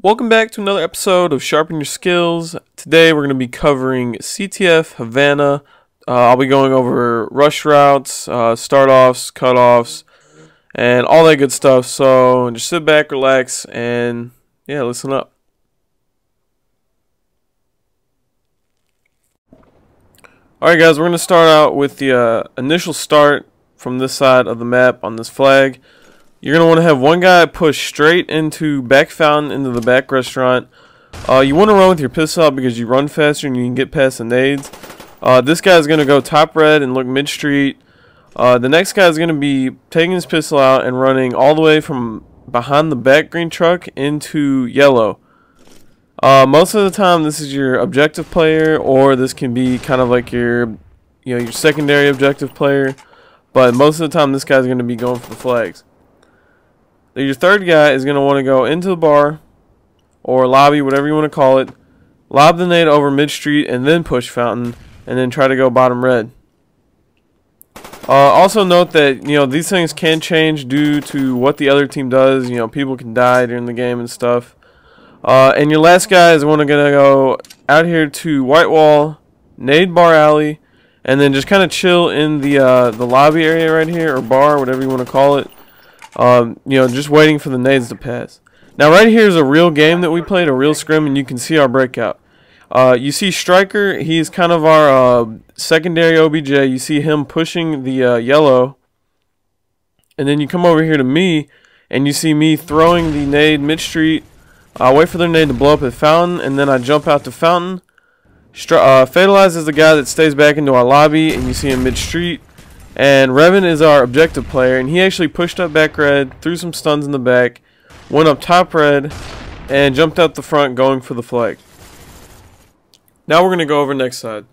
Welcome back to another episode of Sharpen Your Skills. Today we're going to be covering CTF, Havana. I'll be going over rush routes, start-offs, cut-offs, and all that good stuff. So just sit back, relax, and yeah, listen up. Alright guys, we're going to start out with the initial start from this side of the map on this flag. You're going to want to have one guy push straight into back fountain into the back restaurant. You want to run with your pistol out because you run faster and you can get past the nades. This guy's going to go top red and look mid street. The next guy is going to be taking his pistol out and running all the way from behind the back green truck into yellow. Most of the time this is your objective player, or this can be kind of like your secondary objective player, but most of the time this guy's going to be going for the flags. Your third guy is going to want to go into the bar or lobby, whatever you want to call it, lob the nade over mid street and then push fountain, and then try to go bottom red. Also note that these things can change due to what the other team does. People can die during the game and stuff. And your last guy is going to go out here to white wall, nade bar alley, and then just kind of chill in the lobby area right here, or bar, whatever you want to call it. Just waiting for the nades to pass. Now right here is a real game that we played, a real scrim, and you can see our breakout. You see Striker, he's kind of our secondary OBJ. You see him pushing the yellow, and then you come over here to me, and you see me throwing the nade mid-street. I wait for the nade to blow up at fountain, and then I jump out to fountain. Fatalize is the guy that stays back into our lobby, and you see him mid-street. And Revin is our objective player, and he actually pushed up back red, threw some stuns in the back, went up top red, and jumped out the front going for the flag. Now we're going to go over next side.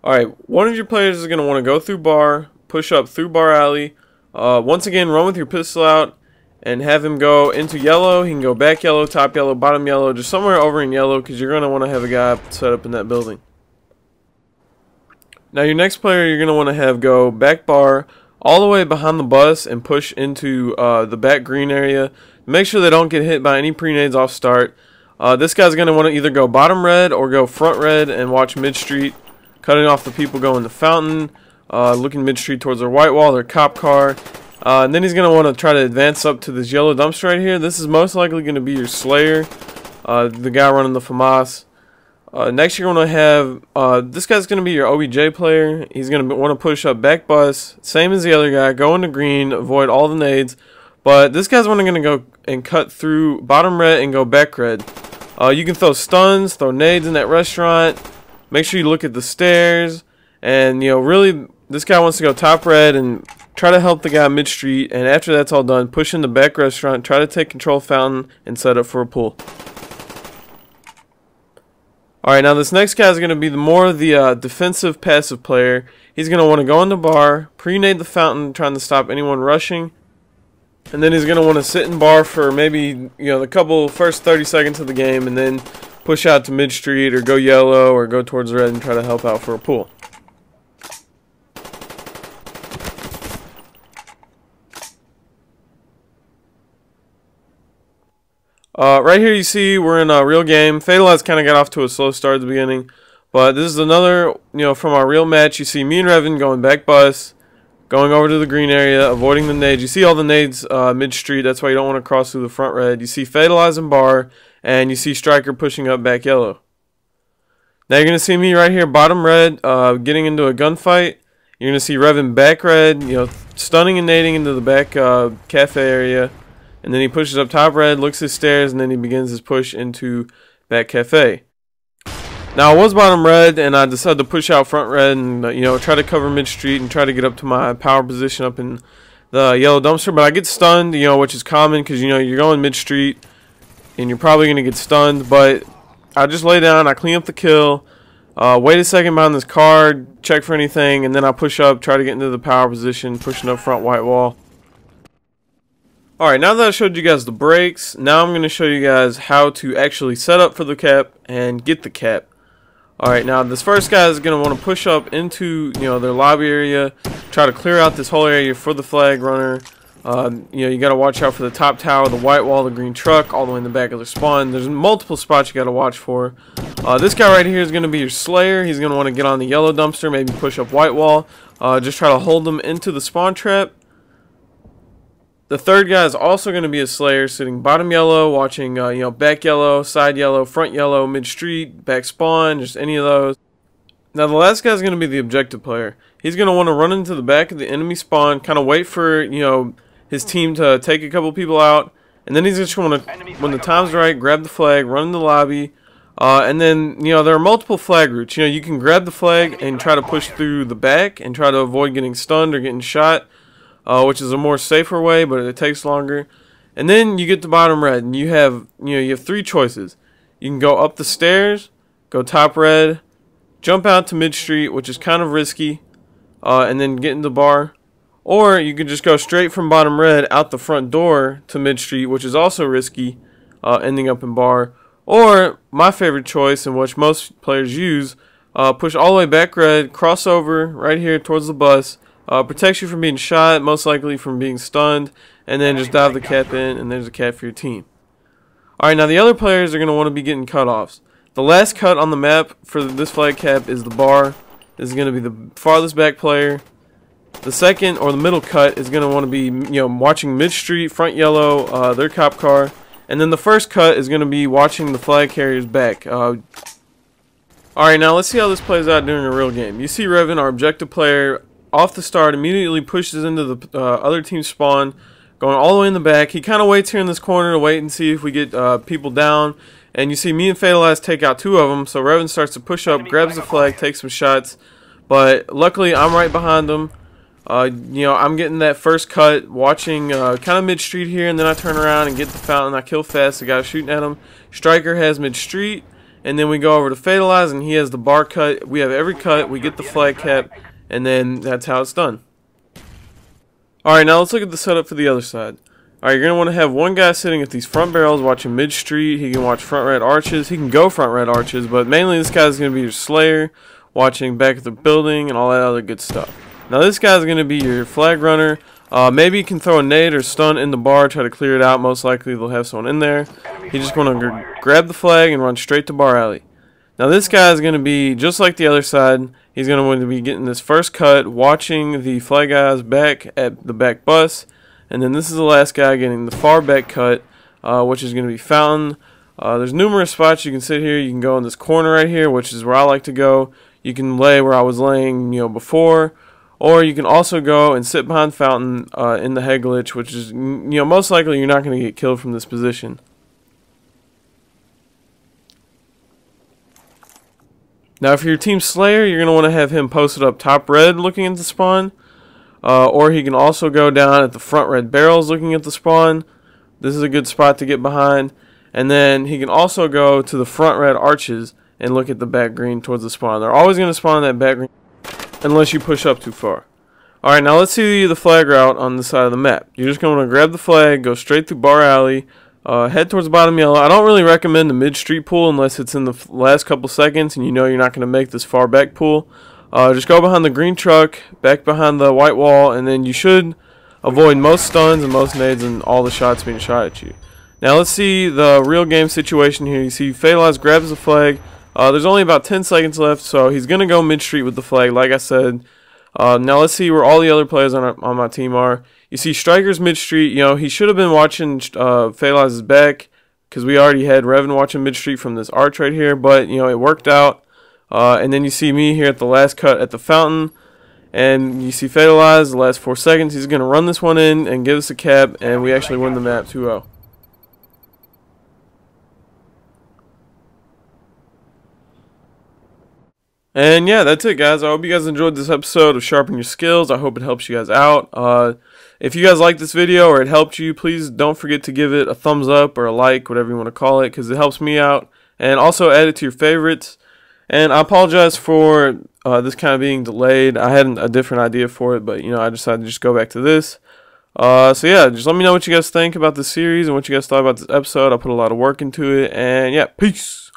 Alright, one of your players is going to want to go through bar, push up through bar alley. Once again, run with your pistol out and have him go into yellow. He can go back yellow, top yellow, bottom yellow, just somewhere over in yellow, because you're going to want to have a guy set up in that building. Now your next player you're going to want to have go back bar all the way behind the bus and push into the back green area. Make sure they don't get hit by any pre-nades off start. This guy's going to want to either go bottom red or go front red and watch mid-street, cutting off the people going to fountain, looking mid-street towards their white wall, their cop car. And then he's going to want to try to advance up to this yellow dumpster right here. This is most likely going to be your Slayer, the guy running the FAMAS. Next you're going to have, this guy's going to be your OBJ player. He's going to want to push up back bus, same as the other guy, go into green, avoid all the nades. But this guy's going to go and cut through bottom red and go back red. You can throw stuns, throw nades in that restaurant. Make sure you look at the stairs. And, really, this guy wants to go top red and try to help the guy mid-street. And after that's all done, push in the back restaurant, try to take control of fountain, and set up for a pull. Alright, now this next guy is going to be the defensive passive player. He's going to want to go in the bar, pre-nade the fountain, trying to stop anyone rushing. And then he's going to want to sit in bar for maybe, the first 30 seconds of the game, and then push out to mid-street or go yellow or go towards red and try to help out for a pull. Right here you see we're in a real game. Fatalize kind of got off to a slow start at the beginning, but this is another, from our real match. You see me and Revin going back bus, going over to the green area, avoiding the nades. You see all the nades mid-street, that's why you don't want to cross through the front red. You see Fatalize and bar, and you see Striker pushing up back yellow. Now you're going to see me right here, bottom red, getting into a gunfight. You're going to see Revin back red, stunning and nading into the back cafe area. And then he pushes up top red, looks his stairs, and then he begins his push into back cafe. Now I was bottom red, and I decided to push out front red and try to cover mid street and try to get up to my power position up in the yellow dumpster. But I get stunned, which is common because you're going mid street and you're probably gonna get stunned. But I just lay down, I clean up the kill, wait a second behind this car, check for anything, and then I push up, try to get into the power position, pushing up front white wall. Alright, now that I showed you guys the breaks, now I'm going to show you guys how to actually set up for the cap and get the cap. Alright, now this first guy is going to want to push up into, their lobby area, try to clear out this whole area for the flag runner. You know, you got to watch out for the top tower, the white wall, the green truck, all the way in the back of the spawn. There's multiple spots you got to watch for. This guy right here is going to be your slayer. He's going to want to get on the yellow dumpster, maybe push up white wall. Just try to hold them into the spawn trap. The third guy is also going to be a slayer, sitting bottom yellow, watching you know, back yellow, side yellow, front yellow, mid street, back spawn, just any of those. Now the last guy is going to be the objective player. He's going to want to run into the back of the enemy spawn, kind of wait for, you know, his team to take a couple people out, and then he's just going to, when the time's right, grab the flag, run in the lobby, and then, you know, there are multiple flag routes. You know, you can grab the flag and try to push through the back and try to avoid getting stunned or getting shot, which is a more safer way, but it takes longer. And then you get to bottom red, and you have three choices. You can go up the stairs, go top red, jump out to mid street, which is kind of risky, and then get in the bar. Or you could just go straight from bottom red out the front door to mid street, which is also risky, ending up in bar. Or my favorite choice, and which most players use, push all the way back red, cross over right here towards the bus, protects you from being shot, most likely from being stunned, and then just dive the cap in, and there's a cap for your team. Alright, now the other players are going to want to be getting cutoffs. The last cut on the map for this flag cap is the bar. This is going to be the farthest back player. The second, or the middle cut, is going to want to be, you know, watching mid street, front yellow, their cop car. And then the first cut is going to be watching the flag carrier's back. Alright, now let's see how this plays out during a real game. You see Revan, our objective player, off the start, immediately pushes into the other team's spawn, going all the way in the back. He kind of waits here in this corner to wait and see if we get people down. And you see me and Fatalize take out two of them. So Revan starts to push up, grabs the flag, takes some shots. But luckily, I'm right behind him. You know, I'm getting that first cut, watching kind of mid-street here, and then I turn around and get the fountain. I kill fast the guy shooting at him. Striker has mid-street, and then we go over to Fatalize, and he has the bar cut. We have every cut, we get the flag cap, and then that's how it's done. Alright, now let's look at the setup for the other side. Alright, you're going to want to have one guy sitting at these front barrels watching mid-street. He can watch front red arches. He can go front red arches, but mainly this guy's going to be your slayer, watching back at the building and all that other good stuff. Now this guy's going to be your flag runner. Maybe you can throw a nade or stun in the bar, try to clear it out. Most likely they'll have someone in there. He's just going to grab the flag and run straight to bar alley. Now this guy is going to be just like the other side. He's going to want to be getting this first cut, watching the flag guys back at the back bus. And then this is the last guy getting the far back cut, which is going to be fountain. There's numerous spots you can sit here. You can go in this corner right here, which is where I like to go. You can lay where I was laying, you know, before. Or you can also go and sit behind fountain in the head glitch, which is, you know, most likely you're not going to get killed from this position. Now, if you're Team Slayer, you're going to want to have him posted up top red looking into spawn. Or he can also go down at the front red barrels looking at the spawn. This is a good spot to get behind. And then he can also go to the front red arches and look at the back green towards the spawn. They're always going to spawn in that back green unless you push up too far. Alright, now let's see the flag route on the side of the map. You're just going to grab the flag, go straight through bar alley, head towards the bottom yellow. I don't really recommend the mid-street pool unless it's in the last couple seconds and you know you're not going to make this far back pool. Just go behind the green truck, back behind the white wall, and then you should avoid most stuns and most nades and all the shots being shot at you. Now let's see the real game situation here. You see Fatalize grabs the flag. There's only about 10 seconds left, so he's going to go mid-street with the flag, like I said. Now let's see where all the other players on my team are. You see Striker's mid-street. You know, he should have been watching Fatalize's back because we already had Revan watching mid-street from this arch right here, but, you know, it worked out. And then you see me here at the last cut at the fountain. And you see Fatalize, the last 4 seconds. He's going to run this one in and give us a cap, and we actually win the map 2-0. And yeah, that's it, guys. I hope you guys enjoyed this episode of Sharpen Your Skills. I hope it helps you guys out. If you guys like this video or it helped you, please don't forget to give it a thumbs up or a like, whatever you want to call it, because it helps me out. And also add it to your favorites. And I apologize for this kind of being delayed. I had a different idea for it, but, you know, I decided to just go back to this. So yeah, just let me know what you guys think about this series and what you guys thought about this episode. I put a lot of work into it. And yeah, peace.